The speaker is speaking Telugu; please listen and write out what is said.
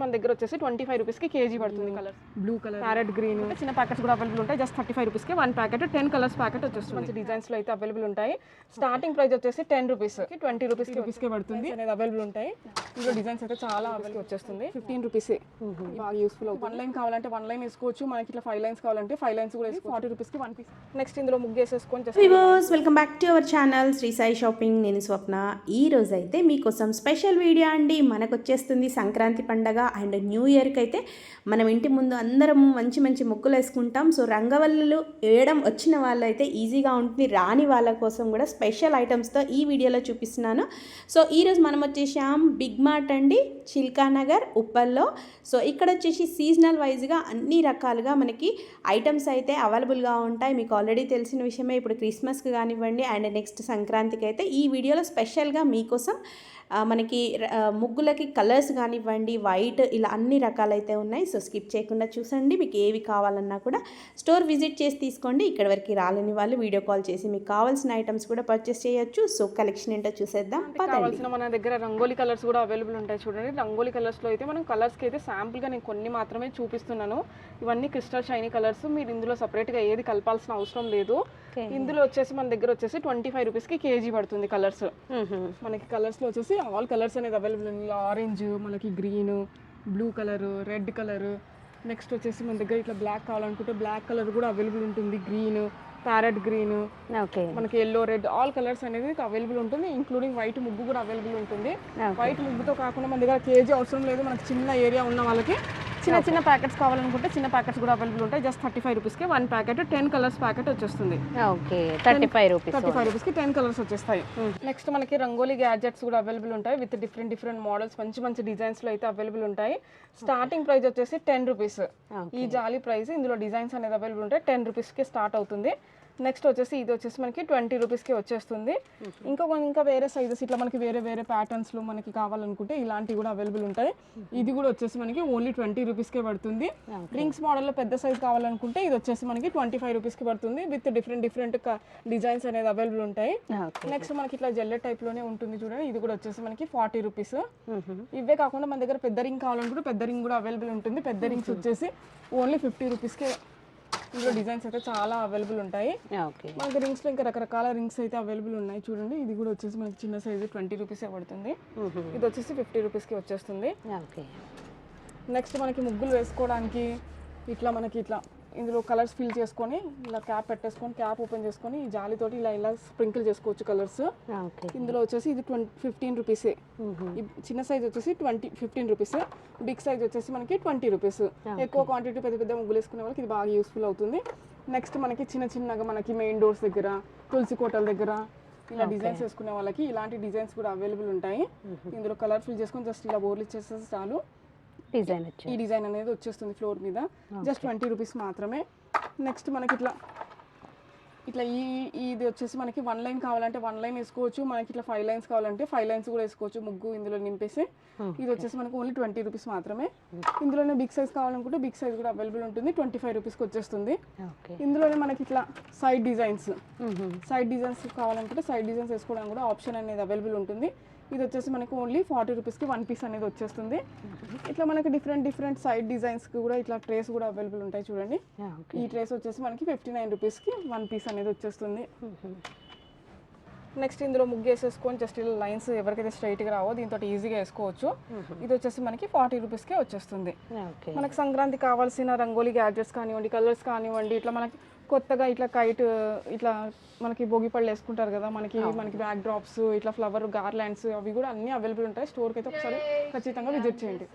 మన దగ్గర వచ్చేసి 25 రూపీస్కి కేజీ పడుతుంది. Colour blue colour, parrot green, చిన్న ప్యాకెట్స్ కూడా అవైలబుల్ ఉంటాయి. జస్ట్ 35 రూపీస్కి 1 ప్యాకెట్ 10 కలర్స్ ప్యాకెట్ వచ్చేస్తుంది. మంచి డిజైన్స్లో అయితే అవైలబుల్ ఉంటాయి. స్టార్టింగ్ ప్రైస్ వచ్చేసి 10 రూపీస్కి 20 రూపీస్కి పడుతుంది అనేది అవైలబుల్ ఉంటాయి. ఇందులో డిజైన్స్ అయితే చాలా అవైలబుల్ వచ్చేస్తుంది. 15 రూపీస్ బాగా యూస్ఫుల్ అవుతుంది. 1 లైన్ కావాలంటే 1 లైన్ వేసుకోవచ్చు. మనకి ఇట్లా 5 లైన్స్ కావాలంటే 5 లైన్స్ కూడా వేసుకోవచ్చు. 40 రూపీస్కి 1 పీస్. నెక్స్ట్ ఇందులో ముగ్గు వేసేసుకొని welcome back to our channel Shri Sai shopping. నేను స్వప్న. ఈ రోజు అయితే మీకోసం స్పెషల్ వీడియో అండి. మనకు వచ్చేస్తుంది సంక్రాంతి పండగ అండ్ న్యూ ఇయర్కి అయితే మనం ఇంటి ముందు అందరం మంచి మంచి ముగ్గులు వేసుకుంటాం. సో రంగవల్లులు వేయడం వచ్చిన వాళ్ళు అయితే ఈజీగా ఉంటుంది. రాని వాళ్ళ కోసం కూడా స్పెషల్ ఐటమ్స్తో ఈ వీడియోలో చూపిస్తున్నాను. సో ఈరోజు మనం వచ్చేసాం బిగ్ మార్ట్ అండి, చిల్కా నగర్, ఉప్పల్లో. సో ఇక్కడ వచ్చేసి సీజనల్ వైజ్గా అన్ని రకాలుగా మనకి ఐటమ్స్ అయితే అవైలబుల్గా ఉంటాయి. మీకు ఆల్రెడీ తెలిసిన విషయమే. ఇప్పుడు క్రిస్మస్కి కానివ్వండి అండ్ నెక్స్ట్ సంక్రాంతికి అయితే ఈ వీడియోలో స్పెషల్గా మీకోసం మనకి ముగ్గులకి కలర్స్ కానివ్వండి, వైట్, ఇలా అన్ని రకాలైతే ఉన్నాయి. సో స్కిప్ చేయకుండా చూసండి. మీకు ఏవి కావాలన్నా కూడా స్టోర్ విజిట్ చేసి తీసుకోండి. ఇక్కడ వరకు రాలేని వాళ్ళు వీడియో కాల్ చేసి మీకు కావాల్సిన ఐటమ్స్ కూడా పర్చేస్ చేయొచ్చు. సో కలెక్షన్ ఏంటో చూసేద్దాం. కావాల్సిన మన దగ్గర రంగోలీ కలర్స్ కూడా అవైలబుల్ ఉంటాయి. చూడండి, రంగోలీ కలర్స్లో అయితే మనం కలర్స్కి అయితే శాంపుల్గా నేను కొన్ని మాత్రమే చూపిస్తున్నాను. ఇవన్నీ క్రిస్టల్ షైనీ కలర్స్. మీరు ఇందులో సపరేట్గా ఏది కలపాల్సిన అవసరం లేదు. ఇందులో వచ్చేసి మన దగ్గర వచ్చేసి 25 రూపీస్కి కేజీ పడుతుంది కలర్స్. మనకి కలర్స్లో వచ్చేసి ఆల్ కలర్స్ అనేది అవైలబుల్ ఉంది. ఆరెంజ్, మనకి green, blue colour, red colour. Next వచ్చేసి మన దగ్గర ఇట్లా బ్లాక్ కావాలనుకుంటే బ్లాక్ కలర్ కూడా అవైలబుల్ ఉంటుంది. గ్రీన్, ప్యారెట్ గ్రీన్, మనకి ఎల్లో, రెడ్, ఆల్ కలర్స్ అనేది అవైలబుల్ ఉంటుంది. ఇంక్లూడింగ్ వైట్ ముగ్గు కూడా అవైలబుల్ ఉంటుంది. వైట్ ముగ్గుతో కాకుండా మన దగ్గర కేజీ అవసరం లేదు. మనకి చిన్న ఏరియా ఉన్న వాళ్ళకి చిన్న చిన్న ప్యాకెట్స్ కావాలనుకుంటే చిన్న ప్యాకెట్స్ కూడా అవైలబుల్ ఉంటాయి. జస్ట్ 35 రూపీస్కి 1 ప్యాకెట్ 10 కలర్స్ ప్యాకెట్ వచ్చేస్తుంది. 35 రూపీస్కి 10 కలర్స్ వచ్చేస్తాయి. నెక్స్ట్ మనకి రంగోలీ గ్యాడ్జెట్స్ కూడా అవైలబుల్ ఉంటాయి. విత్ డిఫరెంట్ మోడల్స్, మంచి మంచి డిజైన్స్లో అయితే అవైలబుల్ ఉంటాయి. స్టార్టింగ్ ప్రైస్ వచ్చేసి 10 రూపీస్. ఈ జాలీ ప్రైస్. ఇందులో డిజైన్స్ అనేది అవైలబుల్ ఉంటాయి. 10 రూపీస్కి స్టార్ట్ అవుతుంది. నెక్స్ట్ వచ్చేసి ఇది వచ్చేసి మనకి 20 రూపీస్కి వచ్చేస్తుంది. ఇంకా వేరే సైజెస్ ఇట్లా మనకి వేరే ప్యాటర్న్స్లో మనకి కావాలనుకుంటే ఇలాంటివి కూడా అవైలబుల్ ఉంటాయి. ఇది కూడా వచ్చేసి మనకి ఓన్లీ 20 రూపీస్కే పడుతుంది. రింగ్స్ మోడల్లో పెద్ద సైజ్ కావాలనుకుంటే ఇది వచ్చేసి మనకి 25 రూపీస్కి పడుతుంది. విత్ డిఫరెంట్ డిజైన్స్ అనేది అవైలబుల్ ఉంటాయి. నెక్స్ట్ మనకి ఇట్లా జెల్లెట్ టైప్లోనే ఉంటుంది. చూడండి, ఇది కూడా వచ్చేసి మనకి 40 రూపీస్. ఇవే కాకుండా మన దగ్గర పెద్ద రింగ్ కావాలనుకుంటే పెద్ద రింగ్ కూడా అవైలబుల్ ఉంటుంది. పెద్ద రింగ్స్ వచ్చేసి ఓన్లీ 50 రూపీస్కే. ఇందులో డిజైన్స్ అయితే చాలా అవైలబుల్ ఉంటాయి. మనకి రింగ్స్లో ఇంకా రకరకాల రింగ్స్ అయితే అవైలబుల్ ఉన్నాయి. చూడండి, ఇది కూడా వచ్చేసి మనకి చిన్న సైజు 20 రూపీసే పడుతుంది. ఇది వచ్చేసి 50 రూపీస్కి వచ్చేస్తుంది. నెక్స్ట్ మనకి ముగ్గులు వేసుకోవడానికి మనకి ఇట్లా ఇందులో కలర్స్ ఫిల్ చేసుకొని ఇలా క్యాప్ పెట్టేసుకొని క్యాప్ ఓపెన్ చేసుకొని ఈ జాలితోటి ఇలా స్ప్రింకిల్ చేసుకోవచ్చు కలర్స్. ఇందులో వచ్చేసి ఇది 15 రూపీసే. చిన్న సైజ్ వచ్చేసి 15 రూపీస్. బిగ్ సైజ్ వచ్చేసి మనకి 20 రూపీస్. ఎక్కువ క్వాంటిటీ పెద్ద ముగ్గులు వేసుకునే వాళ్ళకి ఇది బాగా యూస్ఫుల్ అవుతుంది. నెక్స్ట్ మనకి చిన్నగా మనకి మెయిన్ డోర్స్ దగ్గర, తులసి కోటల దగ్గర ఇలా డిజైన్స్ వేసుకునే వాళ్ళకి ఇలాంటి డిజైన్స్ కూడా అవైలబుల్ ఉంటాయి. ఇందులో కలర్ ఫిల్ చేసుకొని జస్ట్ ఇలా బోర్లు ఇచ్చేస్తే చాలు. ఈ డిజైన్ అనేది వచ్చేస్తుంది ఫ్లోర్ మీద. జస్ట్ 20 రూపీస్ మాత్రమే. నెక్స్ట్ మనకి ఇట్లా ఇది వచ్చేసి మనకి 1 లైన్ కావాలంటే 1 లైన్ వేసుకోవచ్చు. మనకి ఇట్లా 5 లైన్స్ కావాలంటే 5 లైన్స్ కూడా వేసుకోవచ్చు. ముగ్గు ఇందులో నింపేసి ఇది వచ్చేసి మనకి ఓన్లీ 20 రూపీస్ మాత్రమే. ఇందులోనే బిగ్ సైజ్ కావాలనుకుంటే బిగ్ సైజ్ కూడా అవైలబుల్ ఉంటుంది. 25 రూపీస్కి వచ్చేస్తుంది. ఇందులోనే మనకి ఇట్లా సైడ్ డిజైన్స్ కావాలనుకుంటే సైడ్ డిజైన్స్ వేసుకోవడానికి కూడా ఆప్షన్ అనేది అవైలబుల్ ఉంటుంది. ఇది వచ్చేసి మనకి ఓన్లీ 40 రూపీస్కి 1 పీస్ అనేది వచ్చేస్తుంది. ఇట్లా మనకి డిఫరెంట్ సైడ్ డిజైన్స్కి కూడా ఇట్లా ట్రేస్ కూడా అవైలబుల్ ఉంటాయి. చూడండి, ఈ ట్రేస్ వచ్చేసి మనకి 59 రూపీస్కి 1 పీస్ అనేది వచ్చేస్తుంది. నెక్స్ట్ ఇందులో ముగ్గు వేసేసుకొని జస్ట్ ఇలా లైన్స్ ఎవరికైతే స్ట్రైట్గా రావో దీంతో ఈజీగా వేసుకోవచ్చు. ఇది వచ్చేసి మనకి 40 రూపీస్కే వచ్చేస్తుంది. మనకి సంక్రాంతి కావాల్సిన రంగోలీ గ్యాడ్జెట్స్ కానివ్వండి, కలర్స్ కానివ్వండి, ఇట్లా మనకి కొత్తగా ఇట్లా కైట్ ఇట్లా మనకి భోగిపళ్ళు వేసుకుంటారు కదా, మనకి బ్యాక్ డ్రాప్స్, ఇట్లా ఫ్లవర్ గార్లాండ్స్, అవి కూడా అన్నీ అవైలబుల్ ఉంటాయి. స్టోర్కి అయితే ఒకసారి ఖచ్చితంగా విజిట్ చేయండి.